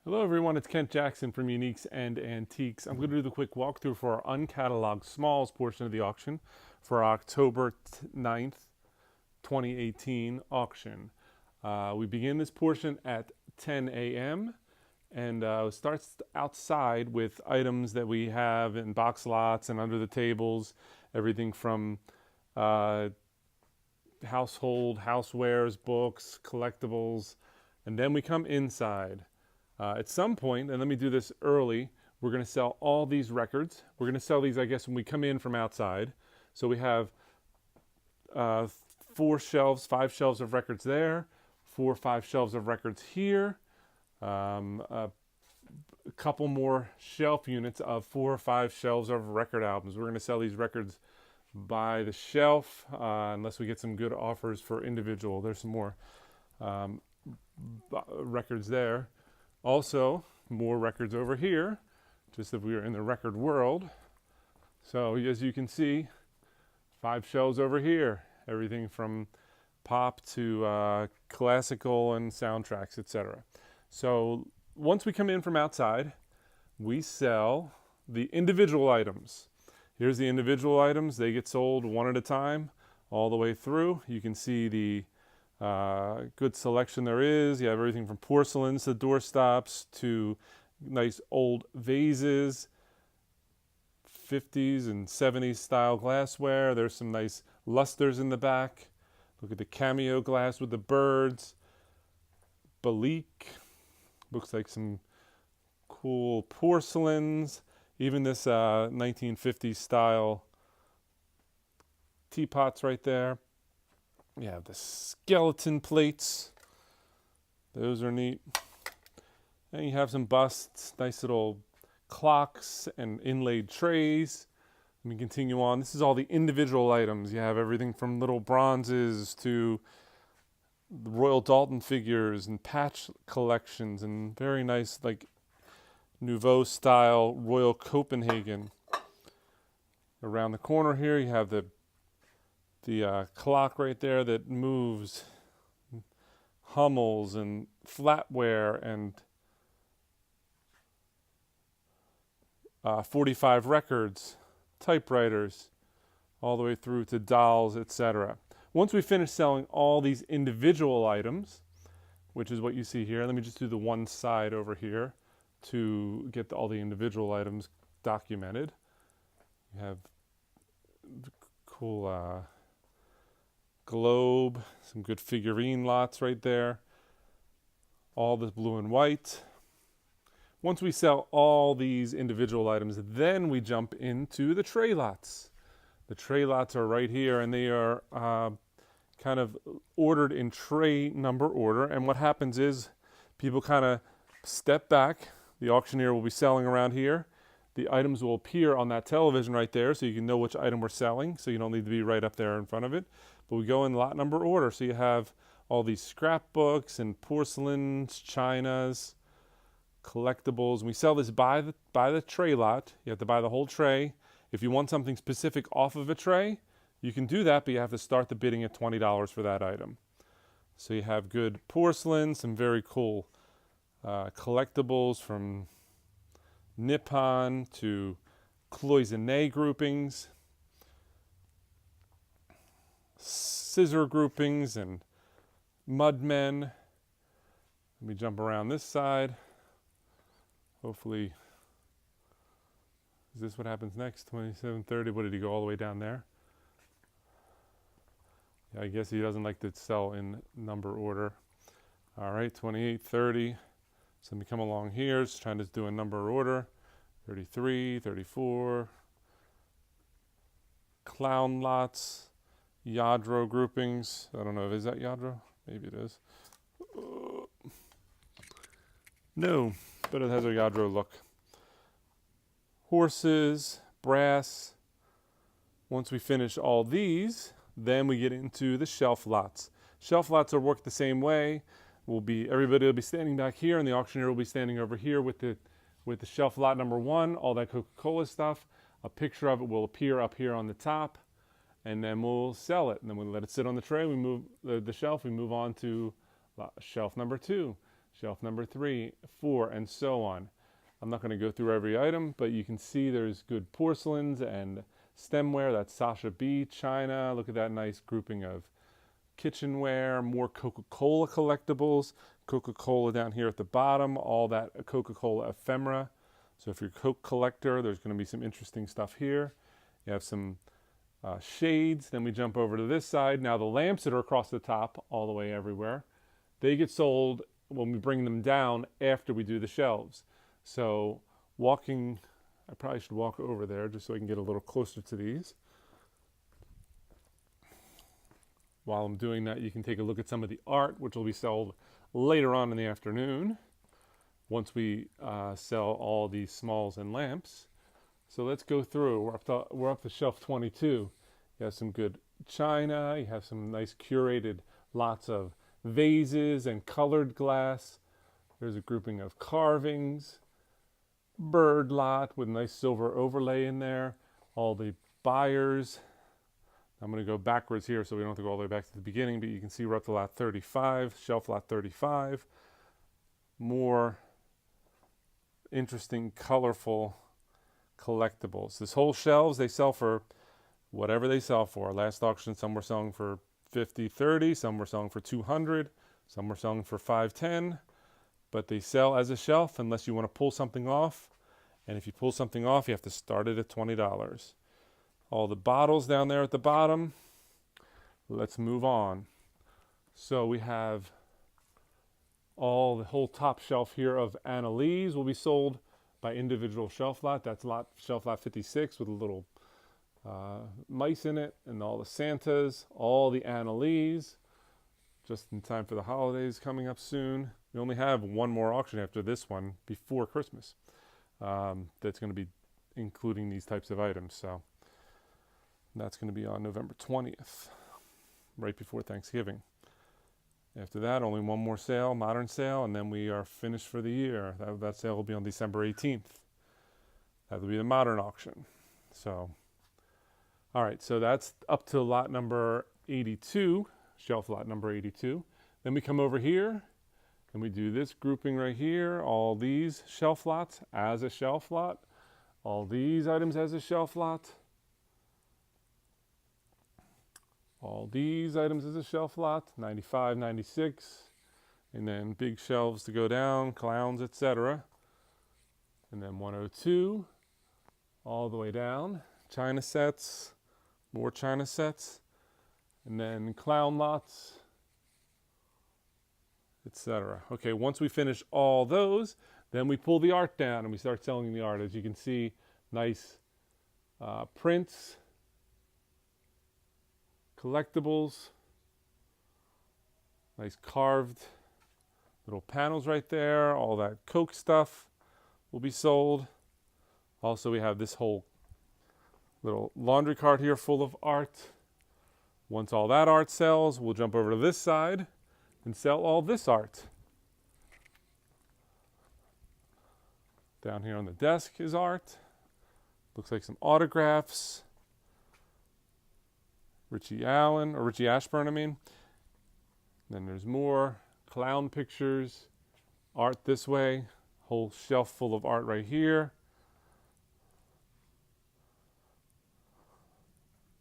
Hello everyone, it's Kent Jackson from Uniques and Antiques. I'm going to do the quick walkthrough for our uncatalogued smalls portion of the auction for our October 9th, 2018 auction. We begin this portion at 10 a.m. and it starts outside with items that we have in box lots and under the tables, everything from household, housewares, books, collectibles, and then we come inside. At some point, and let me do this early, we're going to sell all these records. We're going to sell these, I guess, when we come in from outside. So we have 5 shelves of records there, 4 or 5 shelves of records here, a couple more shelf units of 4 or 5 shelves of record albums. We're going to sell these records by the shelf unless we get some good offers for individual. There's some more records there. Also, more records over here, just if we are in the record world. So as you can see, 5 shelves over here, everything from pop to classical and soundtracks, etc. So once we come in from outside, we sell the individual items. Here's the individual items. They get sold one at a time all the way through. You can see the good selection there is. You have everything from porcelains to doorstops to nice old vases, 50s and 70s style glassware. There's some nice lusters in the back. Look at the cameo glass with the birds. Balik. Looks like some cool porcelains. Even this 1950s style teapots right there. You have the skeleton plates. Those are neat. And you have some busts, nice little clocks and inlaid trays. Let me continue on. This is all the individual items. You have everything from little bronzes to the Royal Dalton figures and patch collections and very nice like Nouveau style Royal Copenhagen. Around the corner here you have the clock right there that moves, Hummels and flatware and 45 records, typewriters, all the way through to dolls, etc. Once we finish selling all these individual items, which is what you see here, let me just do the one side over here to get all the individual items documented. You have cool globe, some good figurine lots right there, all this blue and white. Once we sell all these individual items, then we jump into the tray lots. The tray lots are right here, and they are kind of ordered in tray number order. And what happens is people kind of step back. The auctioneer will be selling around here. The items will appear on that television right there, so you can know which item we're selling, so you don't need to be right up there in front of it. But we go in lot number order, so you have all these scrapbooks and porcelains, chinas, collectibles. We sell this by the tray lot. You have to buy the whole tray. If you want something specific off of a tray, you can do that, but you have to start the bidding at $20 for that item. So you have good porcelain, some very cool collectibles from Nippon to cloisonne groupings, scissor groupings, and mudmen. Let me jump around this side. Hopefully, is this what happens next? 2730. What did he go all the way down there? Yeah, I guess he doesn't like to sell in number order. All right, 2830. So let me come along here, just trying to do a number order. 33, 34. Clown lots. Yadro groupings. I don't know, is that Yadro? Maybe it is. No, but it has a Yadro look. Horses, brass. Once we finish all these, then we get into the shelf lots. Shelf lots are worked the same way. Everybody will be standing back here, and the auctioneer will be standing over here with the shelf lot number 1, all that Coca-Cola stuff. A picture of it will appear up here on the top, and then we'll sell it. And then we'll let it sit on the tray. We move the shelf. We move on to shelf number 2. shelf number 3, 4, and so on. I'm not going to go through every item, but you can see there's good porcelains and stemware. That's Sasha B, China. Look at that nice grouping of kitchenware, more Coca-Cola collectibles. Coca-Cola down here at the bottom, all that Coca-Cola ephemera. So if you're a Coke collector, there's going to be some interesting stuff here. You have some shades. Then we jump over to this side. Now the lamps that are across the top, all the way everywhere, they get sold when we bring them down after we do the shelves. So walking, I probably should walk over there just so I can get a little closer to these. While I'm doing that, you can take a look at some of the art, which will be sold later on in the afternoon once we sell all these smalls and lamps. So let's go through. We're up to shelf 22. You have some good china. You have some nice curated lots of vases and colored glass. There's a grouping of carvings. Bird lot with nice silver overlay in there. All the buyers. I'm going to go backwards here so we don't have to go all the way back to the beginning, but you can see we're up to lot 35, shelf lot 35. More interesting, colorful collectibles. This whole shelves, they sell for whatever they sell for. Last auction, some were selling for $50, $30, some were selling for $200, some were selling for $5, $10, but they sell as a shelf unless you want to pull something off. And if you pull something off, you have to start it at $20. All the bottles down there at the bottom. Let's move on. So we have the whole top shelf here of Annalise will be sold by individual shelf lot. That's shelf lot 56 with a little mice in it, and all the Santas, all the Annalise, just in time for the holidays coming up soon. We only have one more auction after this one before Christmas that's going to be including these types of items. So that's going to be on November 20th, right before Thanksgiving. After that, only one more sale, modern sale, and then we are finished for the year. That sale will be on December 18th. That will be the modern auction. So, all right, so that's up to lot number 82, shelf lot number 82. Then we come over here, and we do this grouping right here, all these shelf lots as a shelf lot, all these items as a shelf lot, all these items as a shelf lot, 95, 96, and then big shelves to go down, clowns, etc. And then 102, all the way down, china sets, more china sets, and then clown lots, etc. Okay, once we finish all those, then we pull the art down and we start selling the art. As you can see, nice prints, collectibles, nice carved little panels right there. All that Coke stuff will be sold. Also, we have this whole little laundry cart here full of art. Once all that art sells, we'll jump over to this side and sell all this art. Down here on the desk is art. Looks like some autographs. Richie Ashburn, I mean. Then there's more clown pictures, art this way, whole shelf full of art right here.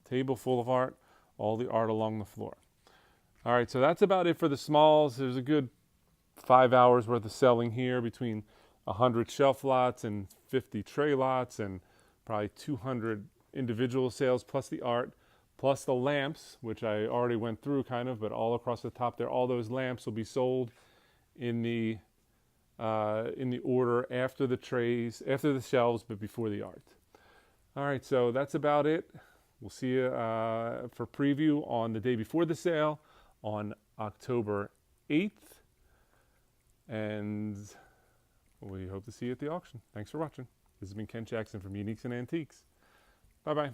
Table full of art, all the art along the floor. All right, so that's about it for the smalls. There's a good 5 hours worth of selling here between 100 shelf lots and 50 tray lots and probably 200 individual sales plus the art. Plus the lamps, which I already went through kind of, but all across the top there, all those lamps will be sold in the order after the trays, after the shelves, but before the art. All right, so that's about it. We'll see you for preview on the day before the sale on October 8th. And we hope to see you at the auction. Thanks for watching. This has been Ken Jackson from Uniques and Antiques. Bye-bye.